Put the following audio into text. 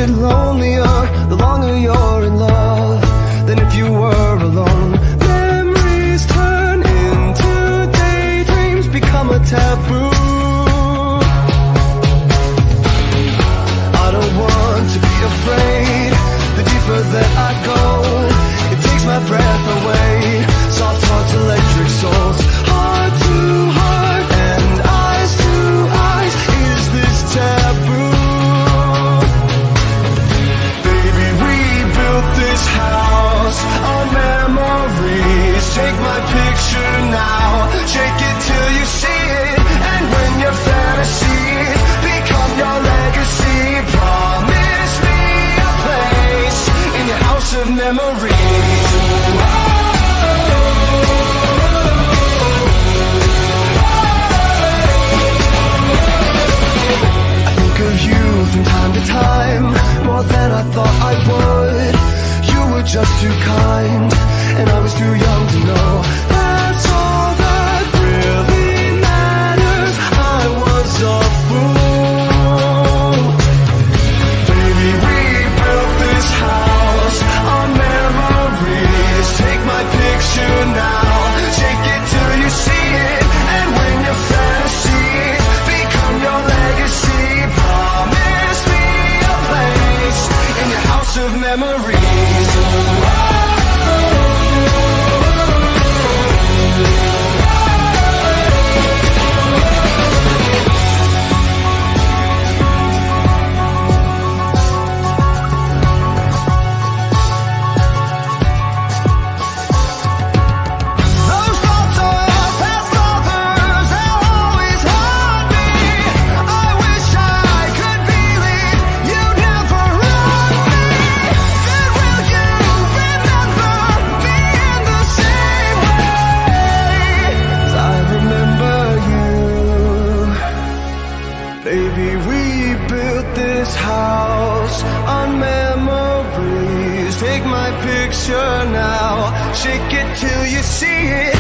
get lonelier the longer you're in love than if you were alone. Memories turn into daydreams, become a taboo. I don't want to be afraid. The deeper that I go, it takes my breath away. Soft hearts, electric souls, heart to heart and eyes to eyes. Is this taboo? Baby, we built this house on memories. Take my picture now, shake it till you see it. And when your fantasies become your legacy, promise me a place in your house of memories. I think of you from time to time, more than I thought I would. You were just too kind, and I was too young to know. That's all that really matters. I was a fool. Baby, we built this house on memories. Take my picture now, shake it till you see it. And when your fantasies become your legacy, promise me a place in your house of memories. Baby, we built this house on memories. Take my picture now, shake it till you see it.